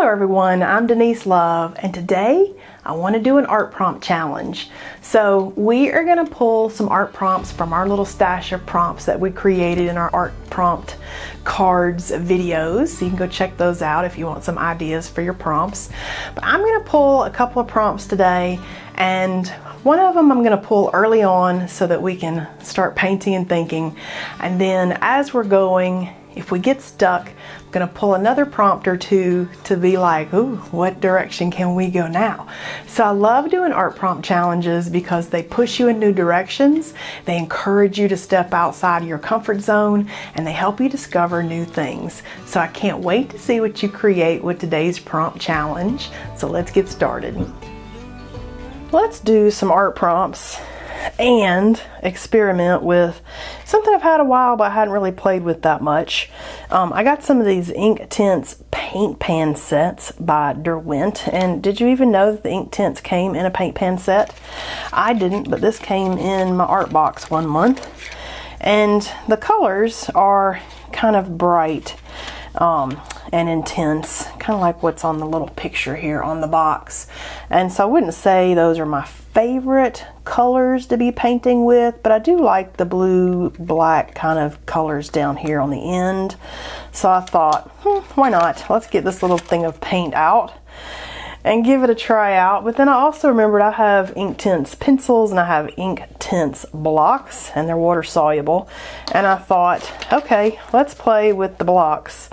Hello everyone, I'm Denise Love, and today I want to do an art prompt challenge. So we are going to pull some art prompts from our little stash of prompts that we created in our art prompt cards videos. So you can go check those out if you want some ideas for your prompts. But I'm going to pull a couple of prompts today, and one of them I'm going to pull early on so that we can start painting and thinking. And then as we're going, if we get stuck, I'm going to pull another prompt or two to be like, ooh, what direction can we go now? So I love doing art prompt challenges because they push you in new directions, they encourage you to step outside of your comfort zone, and they help you discover new things. So I can't wait to see what you create with today's prompt challenge. So let's get started. Let's do some art prompts and experiment with something I've had a while but I hadn't really played with that much. I got some of these Inktense paint pan sets by Derwent, and did you even know that the Inktense came in a paint pan set? I didn't, but this came in my art box one month, and the colors are kind of bright and intense, kind of like what's on the little picture here on the box. And so I wouldn't say those are my favorite colors to be painting with, but I do like the blue black kind of colors down here on the end. So I thought, why not? Let's get this little thing of paint out and give it a try out. But then I also remembered I have Inktense pencils and I have Inktense blocks, and they're water soluble. And I thought, okay, let's play with the blocks.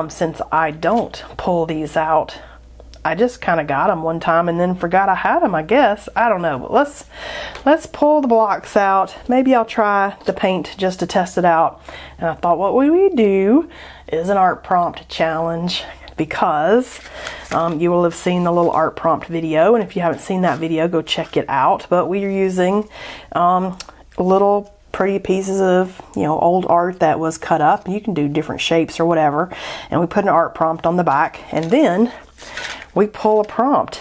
Since I don't pull these out, I just kind of got them one time and then forgot I had them, I guess. I don't know, but let's pull the blocks out. Maybe I'll try the paint just to test it out. And I thought what we do is an art prompt challenge, because you will have seen the little art prompt video, and if you haven't seen that video, go check it out. But we are using little pretty pieces of, old art that was cut up. You can do different shapes or whatever, and we put an art prompt on the back, and then we pull a prompt,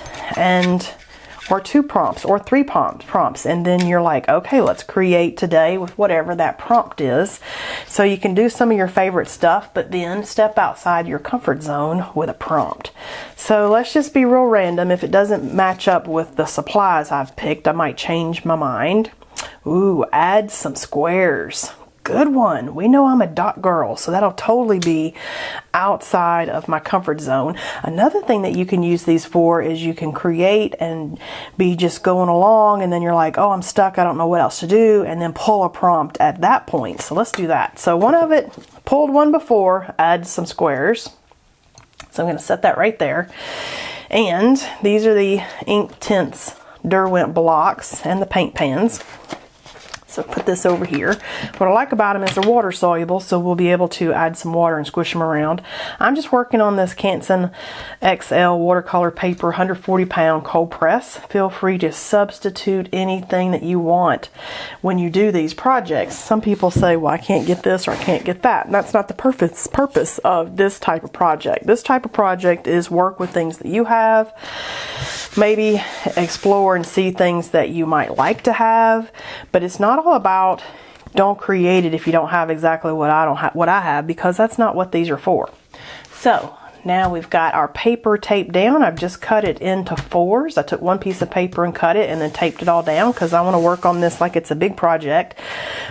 or two prompts or three prompts, and then you're like, okay, let's create today with whatever that prompt is. So you can do some of your favorite stuff, but then step outside your comfort zone with a prompt. So let's just be real random. If it doesn't match up with the supplies I've picked, I might change my mind. Ooh, add some squares. Good one. We know I'm a dot girl, so that'll totally be outside of my comfort zone. Another thing that you can use these for is you can create and be just going along, and then you're like, oh, I'm stuck, I don't know what else to do, and then pull a prompt at that point. So let's do that. So one of it, pulled one before, add some squares. So I'm going to set that right there. And these are the Inktense Derwent blocks and the paint pans. So put this over here. What I like about them is they're water soluble, so we'll be able to add some water and squish them around. I'm just working on this Canson XL watercolor paper, 140 pound cold press. Feel free to substitute anything that you want when you do these projects. Some people say, well, I can't get this or I can't get that. And that's not the purpose of this type of project. This type of project is work with things that you have. Maybe explore and see things that you might like to have, but it's not all about don't create it if you don't have exactly what I have, because that's not what these are for. So now we've got our paper taped down. I've just cut it into fours. I took one piece of paper and cut it and then taped it all down because I want to work on this like it's a big project.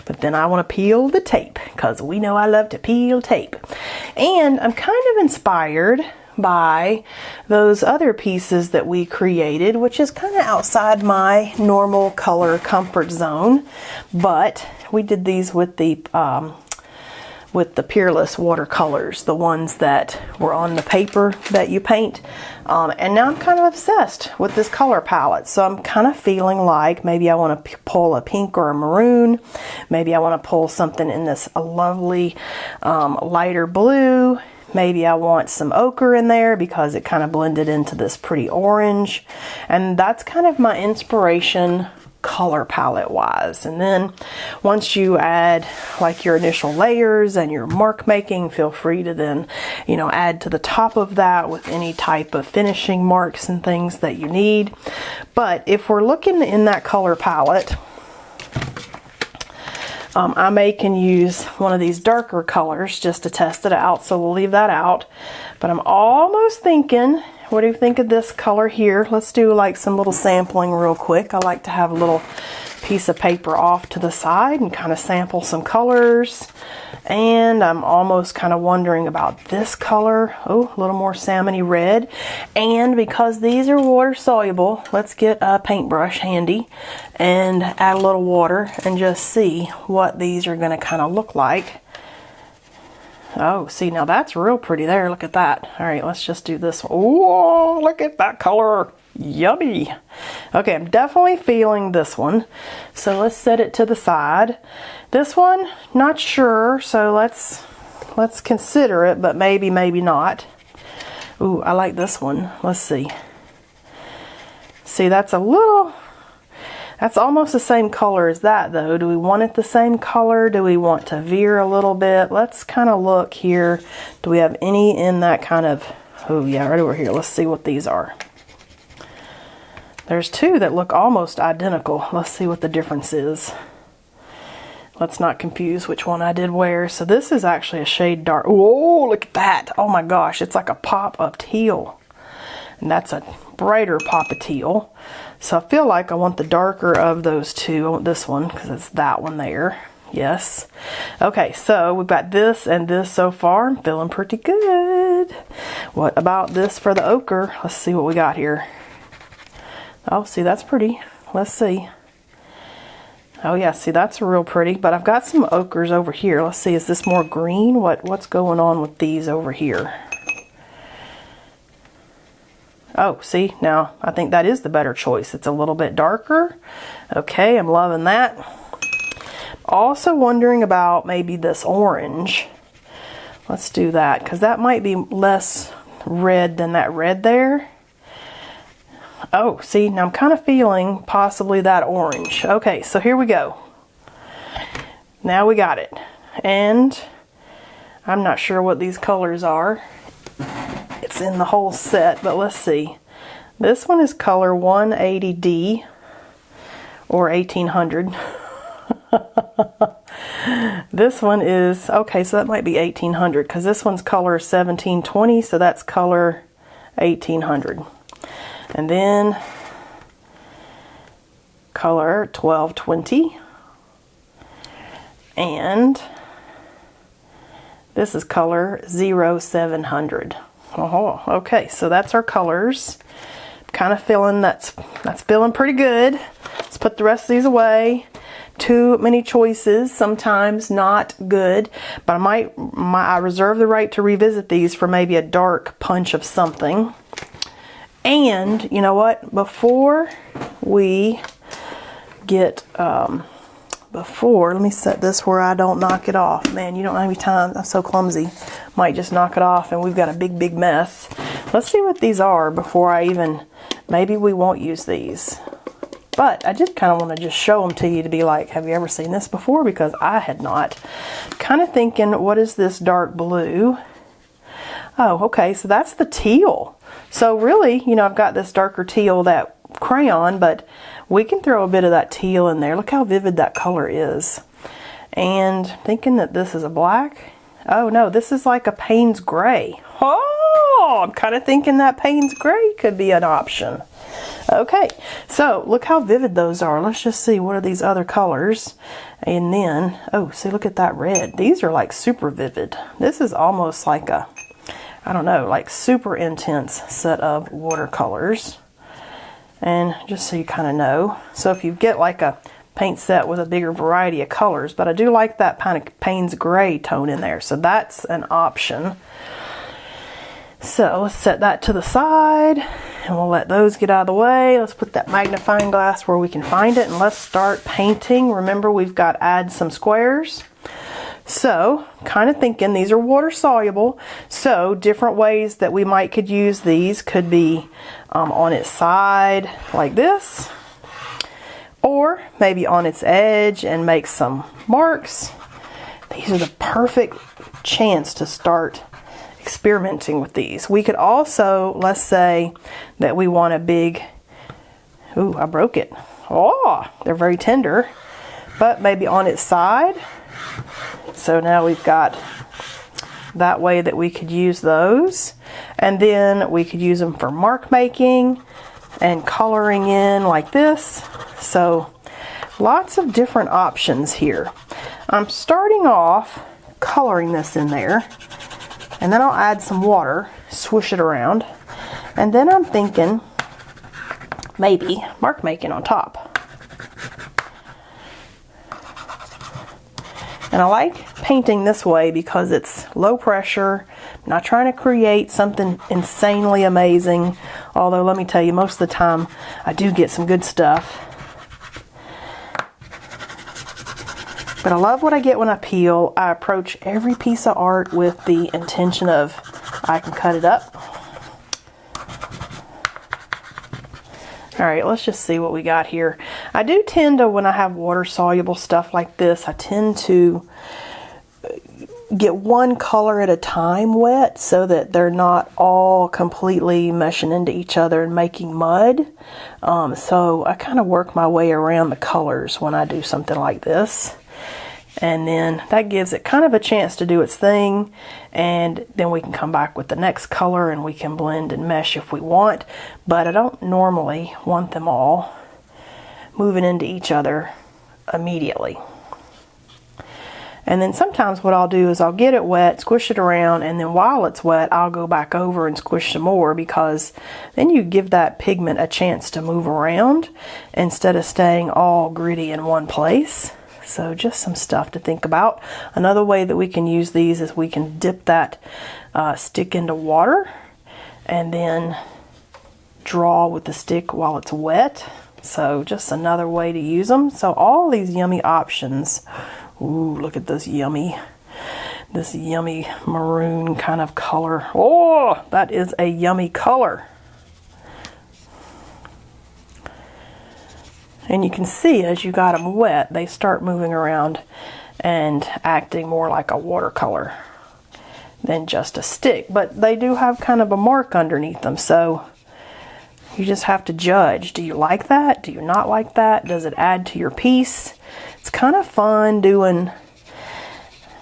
But then I want to peel the tape because we know I love to peel tape. And I'm kind of inspired by those other pieces that we created, which is kind of outside my normal color comfort zone, but we did these with the Peerless watercolors, the ones that were on the paper that you paint. And now I'm kind of obsessed with this color palette. So I'm kind of feeling like maybe I want to pull a pink or a maroon. Maybe I want to pull something in this lovely lighter blue. Maybe I want some ochre in there because it kind of blended into this pretty orange. And that's kind of my inspiration color palette wise. And then once you add like your initial layers and your mark making, feel free to then, add to the top of that with any type of finishing marks and things that you need. But if we're looking in that color palette, I can use one of these darker colors just to test it out, so we'll leave that out. But I'm almost thinking, what do you think of this color here? Let's do like some little sampling real quick. I like to have a little piece of paper off to the side and kind of sample some colors. And I'm almost kind of wondering about this color. Oh, a little more salmony red. And because these are water soluble, let's get a paintbrush handy and add a little water and just see what these are going to kind of look like. Oh, see, now that's real pretty there. Look at that. All right, let's just do this one. Oh, look at that color. Yummy. Okay, I'm definitely feeling this one. So let's set it to the side. This one, not sure, so let's consider it, but maybe not. Ooh, I like this one. Let's see. See, that's almost the same color as that though. Do we want it the same color? Do we want to veer a little bit? Let's kind of look here. Do we have any in that kind of, oh yeah, right over here. Let's see what these are. There's two that look almost identical. Let's see what the difference is. Let's not confuse which one I did where. So this is actually a shade dark. Whoa, look at that. Oh my gosh, it's like a pop of teal. And that's a brighter pop of teal. So I feel like I want the darker of those two. I want this one because it's that one there. Yes. Okay, so we've got this and this so far. I'm feeling pretty good. What about this for the ochre? Let's see what we got here. Oh, see, that's pretty. Let's see. Oh yeah, see, that's real pretty, but I've got some ochres over here. Let's see, is this more green? What's going on with these over here? Oh, see, now I think that is the better choice. It's a little bit darker. Okay, I'm loving that. Also wondering about maybe this orange. Let's do that, because that might be less red than that red there. Oh, see, now I'm kind of feeling possibly that orange. Okay, so here we go. Now we got it. And I'm not sure what these colors are. It's in the whole set, but let's see. This one is color 180D or 1800. This one is, okay, so that might be 1800 because this one's color 1720, so that's color 1800. And then color 1220. And this is color 0700. Oh, okay, so that's our colors. Kind of feeling that's feeling pretty good. Let's put the rest of these away. Too many choices, sometimes not good, but I reserve the right to revisit these for maybe a dark punch of something. And you know what? Before we get, let me set this where I don't knock it off. Man, you don't know how many times I'm so clumsy. Might just knock it off and we've got a big mess. Let's see what these are before I even, maybe we won't use these. But I just kind of want to just show them to you to be like, have you ever seen this before? Because I had not. Kind of thinking, what is this dark blue? Oh, okay, so that's the teal. So really, you know, I've got this darker teal, that crayon, but we can throw a bit of that teal in there. Look how vivid that color is. And thinking that this is a black. Oh no, this is like a Payne's gray. Oh, I'm kind of thinking that Payne's gray could be an option. Okay, so look how vivid those are. Let's just see, what are these other colors? And then, oh, see, look at that red. These are like super vivid. This is almost like a, I don't know, like super intense set of watercolors. And just so you kind of know. So if you get like a paint set with a bigger variety of colors, but I do like that kind of Payne's gray tone in there. So that's an option. So let's set that to the side and we'll let those get out of the way. Let's put that magnifying glass where we can find it and let's start painting. Remember, we've got to add some squares. So kind of thinking these are water soluble, so different ways that we could use these could be on its side like this, or maybe on its edge and make some marks. These are the perfect chance to start experimenting with these. We could also, let's say that we want a big, ooh, I broke it. Oh, they're very tender. but maybe on its side. So now we've got that way that we could use those. And then we could use them for mark making and coloring in like this. So lots of different options here. I'm starting off coloring this in there, and then I'll add some water, swish it around, and then I'm thinking maybe mark making on top. And I like painting this way because it's low pressure. I'm not trying to create something insanely amazing, although let me tell you, most of the time I do get some good stuff. But I love what I get when I peel. I approach every piece of art with the intention of I can cut it up. All right, let's just see what we got here. I do tend to, when I have water-soluble stuff like this, I tend to get one color at a time wet so that they're not all completely meshing into each other and making mud. So I kind of work my way around the colors when I do something like this. And then that gives it kind of a chance to do its thing, and then we can come back with the next color and we can blend and mesh if we want, but I don't normally want them all moving into each other immediately. And then sometimes what I'll do is I'll get it wet, squish it around, and then while it's wet I'll go back over and squish some more, because then you give that pigment a chance to move around instead of staying all gritty in one place. So just some stuff to think about. Another way that we can use these is we can dip that stick into water and then draw with the stick while it's wet. So just another way to use them. So all these yummy options. Ooh, look at this yummy maroon kind of color. Oh, that is a yummy color. And you can see as you got them wet, they start moving around and acting more like a watercolor than just a stick. But they do have kind of a mark underneath them, so you just have to judge. Do you like that? Do you not like that? Does it add to your piece? It's kind of fun doing,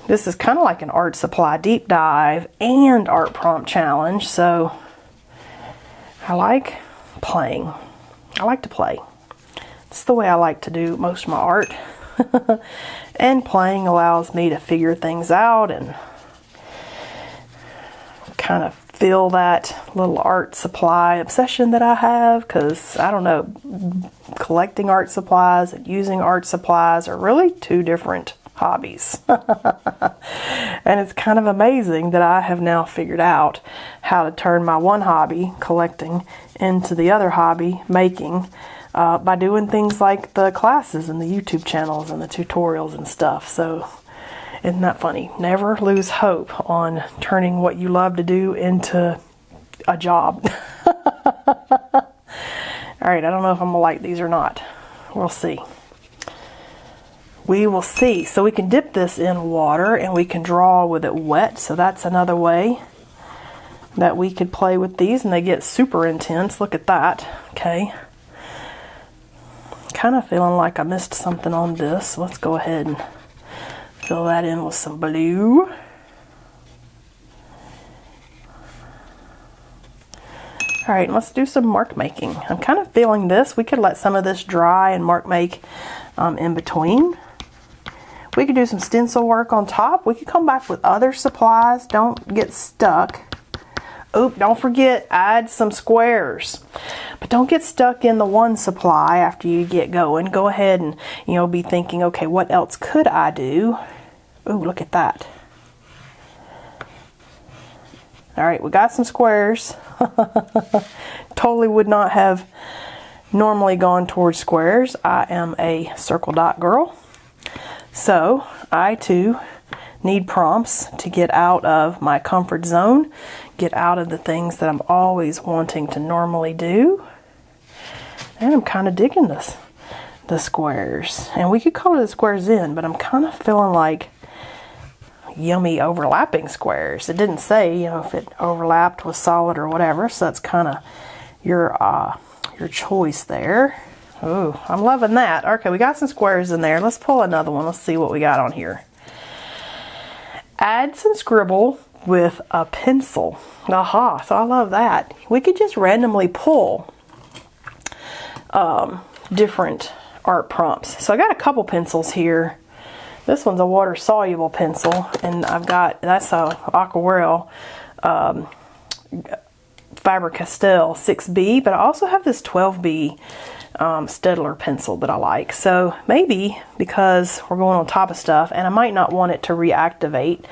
this is kind of like an art supply deep dive and art prompt challenge, so I like playing. I like to play. It's the way I like to do most of my art. And playing allows me to figure things out and kind of fill that little art supply obsession that I have, because I don't know, collecting art supplies and using art supplies are really two different hobbies. And it's kind of amazing that I have now figured out how to turn my one hobby, collecting, into the other hobby, making, by doing things like the classes and the YouTube channels and the tutorials and stuff. So isn't that funny? Never lose hope on turning what you love to do into a job. All right, I don't know if I'm gonna like these or not. We'll see. We will see. So we can dip this in water and we can draw with it wet. So that's another way that we could play with these, and they get super intense. Look at that. Okay. Kind of feeling like I missed something on this. Let's go ahead and fill that in with some blue. All right, let's do some mark making. I'm kind of feeling this. We could let some of this dry and mark make in between. We could do some stencil work on top. We could come back with other supplies. Don't get stuck. Oop, don't forget, add some squares. But don't get stuck in the one supply after you get going. Go ahead and, you know, be thinking, okay, what else could I do? Ooh, look at that. All right, we got some squares. Totally would not have normally gone towards squares. I am a circle dot girl. So I too need prompts to get out of my comfort zone, get out of the things that I'm always wanting to normally do. And I'm kind of digging this, the squares. And we could color the squares in, but I'm kind of feeling like yummy overlapping squares. It didn't say, you know, if it overlapped with solid or whatever, so that's kind of your choice there. Oh, I'm loving that. Okay, we got some squares in there. Let's pull another one. Let's see what we got on here. Add some scribble with a pencil. Aha, so I love that. We could just randomly pull different art prompts. So I got a couple pencils here. This one's a water soluble pencil, and I've got, that's a Aquarelle Faber-Castell 6B, but I also have this 12B Staedtler pencil that I like. So maybe because we're going on top of stuff and I might not want it to reactivate,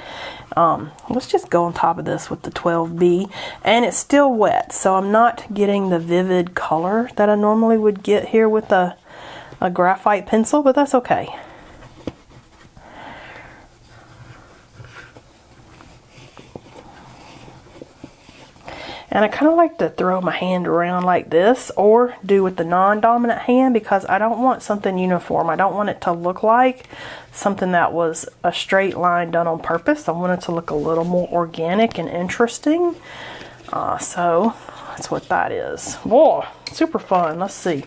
let's just go on top of this with the 12B, and it's still wet, so I'm not getting the vivid color that I normally would get here with a graphite pencil, but that's okay. And I kind of like to throw my hand around like this, or do with the non-dominant hand, because I don't want something uniform. I don't want it to look like something that was a straight line done on purpose. I want it to look a little more organic and interesting. So that's what that is. Whoa, super fun. Let's see.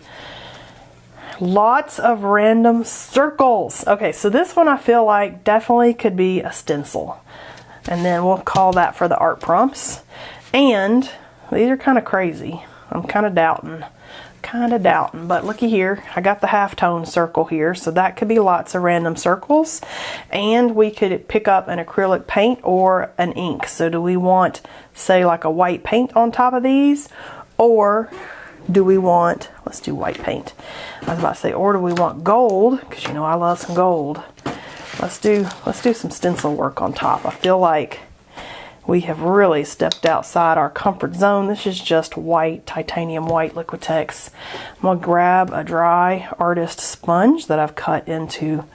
Lots of random circles. Okay, so this one I feel like definitely could be a stencil. And then we'll call that for the art prompts. And these are kind of crazy. I'm kind of doubting. But looky here. I got the halftone circle here, so that could be lots of random circles. And we could pick up an acrylic paint or an ink. So do we want, say, like a white paint on top of these? Or do we want, let's do white paint. I was about to say, or do we want gold? Because you know I love some gold. Let's do some stencil work on top. I feel like we have really stepped outside our comfort zone. This is just white, titanium white Liquitex. I'm going to grab a dry artist sponge that I've cut into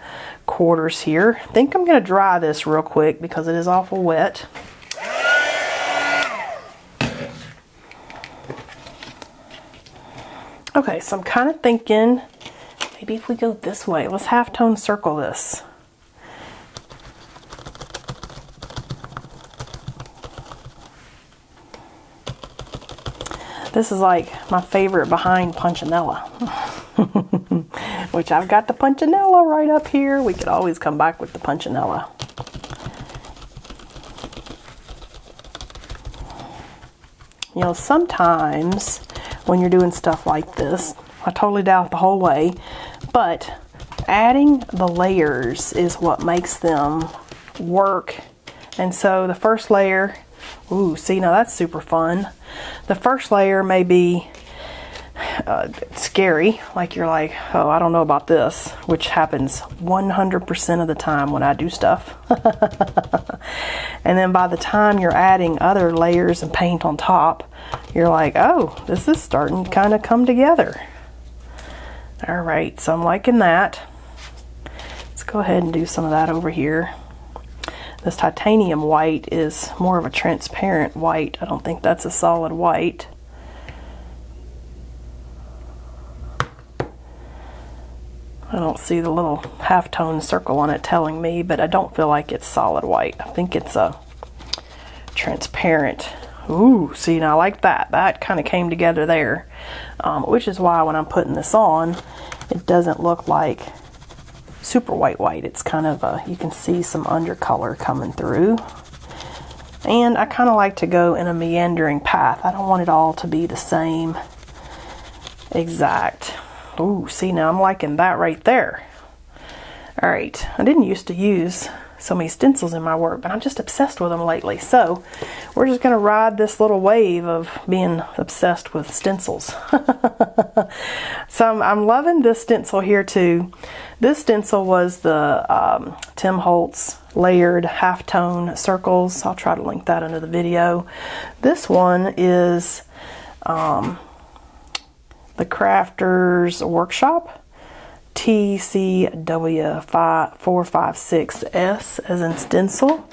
quarters here. I think I'm going to dry this real quick because it is awful wet. Okay, so I'm kind of thinking maybe if we go this way, let's halftone circle this. This is like my favorite behind Punchinella, which I've got the Punchinella right up here. We could always come back with the Punchinella. You know, sometimes when you're doing stuff like this, I totally doubt it the whole way, but adding the layers is what makes them work. And so the first layer, ooh, see, now that's super fun. The first layer may be scary, like you're like, oh, I don't know about this, which happens 100% of the time when I do stuff. And then by the time you're adding other layers and paint on top, you're like, oh, this is starting to kind of come together. All right, so I'm liking that. Let's go ahead and do some of that over here. This titanium white is more of a transparent white. I don't think that's a solid white. I don't see the little halftone circle on it telling me, but I don't feel like it's solid white. I think it's a transparent. Ooh, see, now I like that. That kind of came together there, which is why when I'm putting this on, it doesn't look like super white. It's kind of you can see some undercolor coming through. And I kind of like to go in a meandering path. I don't want it all to be the same exact. Ooh, see, now I'm liking that right there. All right, I didn't used to use so many stencils in my work, but I'm just obsessed with them lately. So we're just gonna ride this little wave of being obsessed with stencils. So I'm loving this stencil here too. This stencil was the Tim Holtz layered halftone circles. I'll try to link that under the video. This one is the Crafters Workshop TCW456S as in stencil.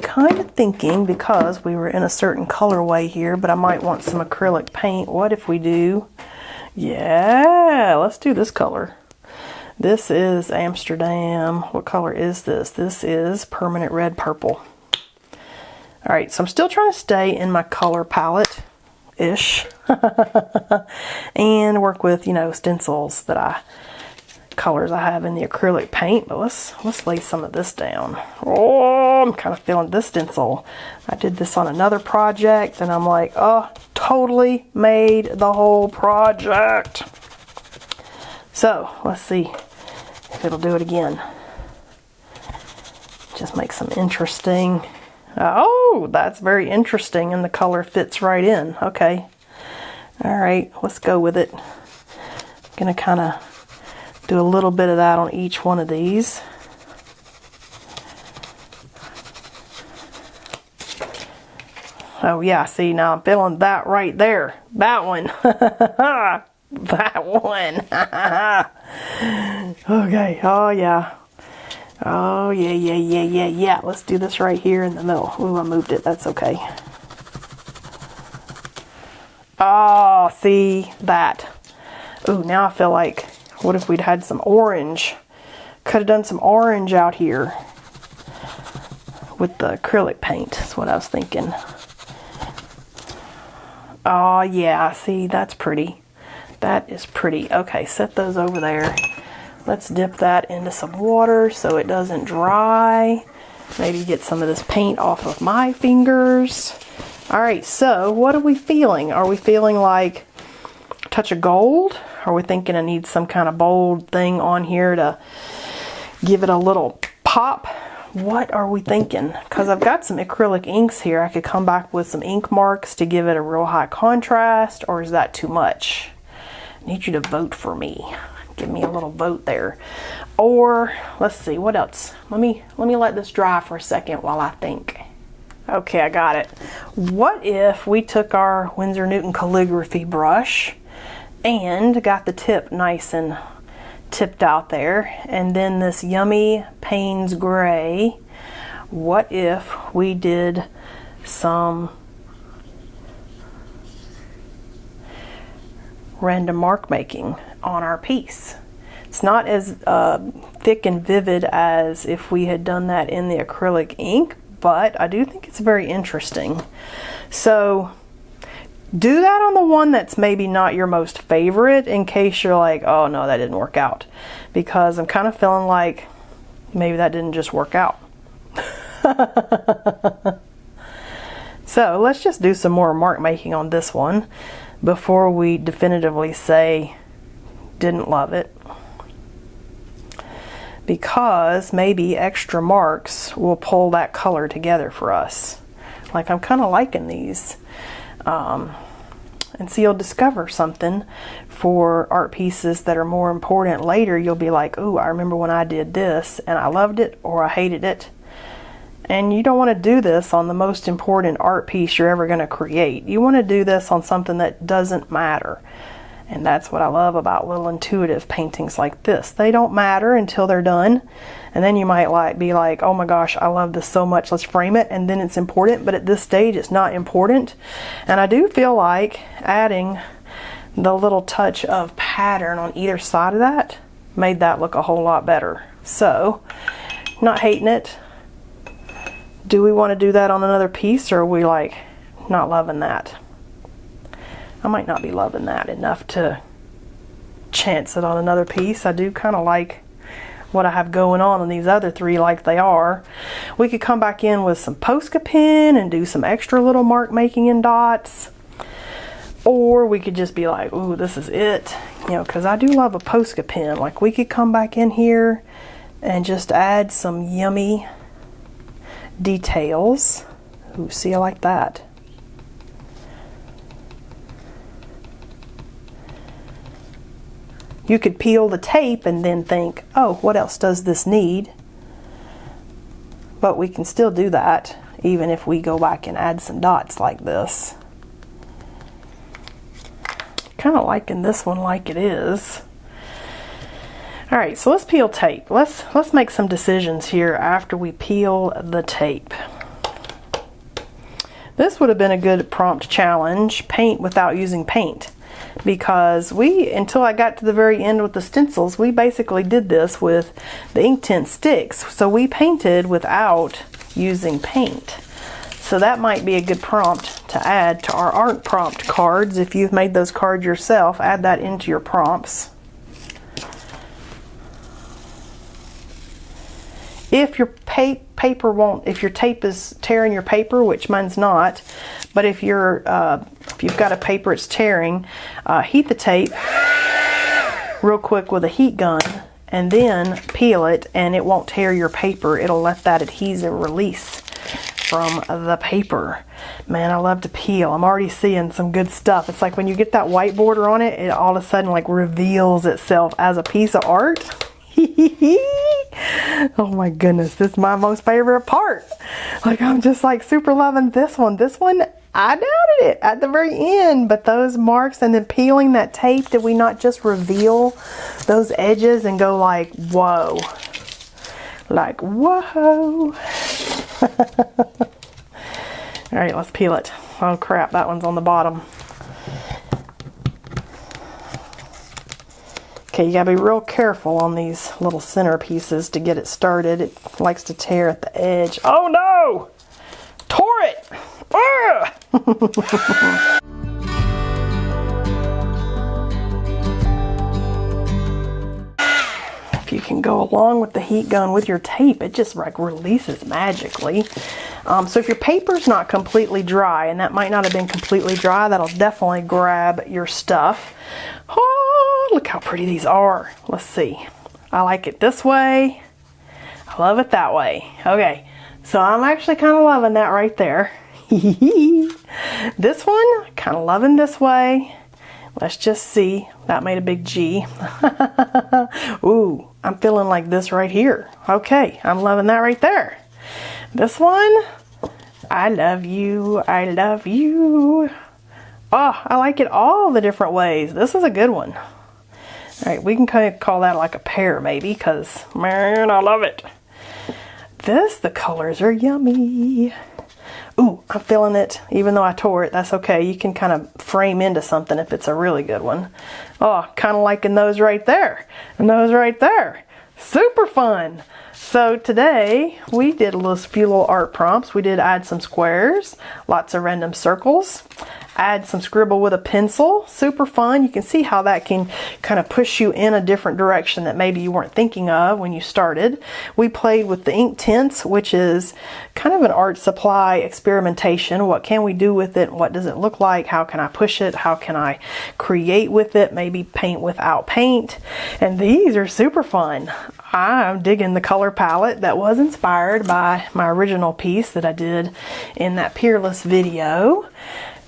Kind of thinking, because we were in a certain colorway here, but I might want some acrylic paint. What if we do, yeah, let's do this color. This is Amsterdam. What color is this? This is permanent red purple. All right, so I'm still trying to stay in my color palette ish. and work with, you know, stencils colors I have in the acrylic paint. But let's lay some of this down. Oh, I'm kind of feeling this stencil. I did this on another project and I'm like, oh, totally made the whole project. So let's see if it'll do it again. Just make some interesting. Oh, that's very interesting, and the color fits right in. Okay. All right, let's go with it. I'm gonna kind of do a little bit of that on each one of these. Oh yeah, see, now I'm feeling that right there. That one. That one. Okay, oh yeah. Oh yeah. Let's do this right here in the middle. Ooh, I moved it, that's okay. Oh, see that. Ooh, now I feel like, what if we'd had some orange? Could have done some orange out here with the acrylic paint. That's what I was thinking. Oh yeah, see, that's pretty. That is pretty. Okay, set those over there. Let's dip that into some water so it doesn't dry. Maybe get some of this paint off of my fingers. All right, so what are we feeling? Are we feeling like a touch of gold? Are we thinking I need some kind of bold thing on here to give it a little pop? What are we thinking? Because I've got some acrylic inks here. I could come back with some ink marks to give it a real high contrast, or is that too much? I need you to vote for me. Give me a little vote there. Or let's see, what else? Let me let this dry for a second while I think. Okay, I got it. What if we took our Winsor Newton calligraphy brush and got the tip nice and tipped out there, and then this yummy Payne's gray, what if we did some random mark making on our piece? It's not as thick and vivid as if we had done that in the acrylic ink, but I do think it's very interesting. So do that on the one that's maybe not your most favorite, in case you're like, oh no, that didn't work out, because I'm kind of feeling like maybe that didn't just work out. So let's just do some more mark making on this one before we definitively say didn't love it, because maybe extra marks will pull that color together for us. Like, I'm kind of liking these. And so you'll discover something for art pieces that are more important later. You'll be like, ooh, I remember when I did this and I loved it or I hated it. And you don't want to do this on the most important art piece you're ever going to create. You want to do this on something that doesn't matter. And that's what I love about little intuitive paintings like this. They don't matter until they're done. And then you might be like, oh my gosh, I love this so much, let's frame it. And then it's important, but at this stage it's not important. And I do feel like adding the little touch of pattern on either side of that made that look a whole lot better. So, not hating it. Do we want to do that on another piece, or are we like not loving that? I might not be loving that enough to chance it on another piece. I do kind of like what I have going on these other three like they are. We could come back in with some Posca pen and do some extra little mark making in dots. Or we could just be like, ooh, this is it. You know, because I do love a Posca pen. Like, we could come back in here and just add some yummy details. Ooh, see, I like that. You could peel the tape and then think, oh, what else does this need? But we can still do that even if we go back and add some dots like this. Kind of liking this one like it is. All right, so let's peel tape. Let's make some decisions here after we peel the tape. This would have been a good prompt challenge, paint without using paint. Because until I got to the very end with the stencils, we basically did this with the Inktense sticks. So we painted without using paint. So that might be a good prompt to add to our art prompt cards. If you've made those cards yourself, add that into your prompts. If your paper won't, if your tape is tearing your paper, which mine's not, but if you've got a paper it's tearing, heat the tape real quick with a heat gun and then peel it, and it won't tear your paper. It'll let that adhesive release from the paper. Man, I love to peel. I'm already seeing some good stuff. It's like when you get that white border on it, it all of a sudden like reveals itself as a piece of art. Oh my goodness, this is my most favorite part. Like, I'm just like super loving this one. This one, I doubted it at the very end, but those marks and then peeling that tape, did we not just reveal those edges and go like, whoa. Like, whoa. All right, let's peel it. Oh crap, that one's on the bottom. Okay, you gotta be real careful on these little center pieces to get it started. It likes to tear at the edge. Oh no! Tore it! If you can go along with the heat gun with your tape, it just like releases magically. So if your paper's not completely dry, and that might not have been completely dry, that'll definitely grab your stuff. Oh, look how pretty these are. Let's see. I like it this way. I love it that way. Okay, so I'm actually kind of loving that right there. This one, kind of loving this way. Let's just see. That made a big G. Ooh, I'm feeling like this right here. Okay, I'm loving that right there. This one, I love you, I love you. Oh, I like it all the different ways. This is a good one. All right, we can kind of call that like a pear maybe, because man, I love it. The colors are yummy. Ooh, I'm feeling it. Even though I tore it, that's okay. You can kind of frame into something if it's a really good one. Oh, kind of liking those right there. And those right there. Super fun. So today we did a few little art prompts. We did add some squares, lots of random circles, add some scribble with a pencil. Super fun. You can see how that can kind of push you in a different direction that maybe you weren't thinking of when you started. We played with the Inktense, which is kind of an art supply experimentation. What can we do with it? What does it look like? How can I push it? How can I create with it? Maybe paint without paint. And these are super fun. I'm digging the color palette that was inspired by my original piece that I did in that Peerless video.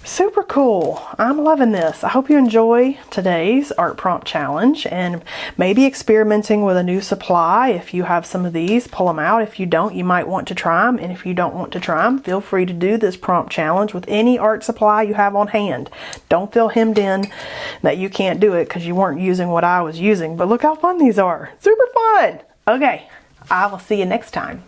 Super cool. I'm loving this. I hope you enjoy today's art prompt challenge and maybe experimenting with a new supply. If you have some of these, pull them out. If you don't, you might want to try them. And if you don't want to try them, feel free to do this prompt challenge with any art supply you have on hand. Don't feel hemmed in that you can't do it because you weren't using what I was using. But look how fun these are. Super fun. Okay, I will see you next time.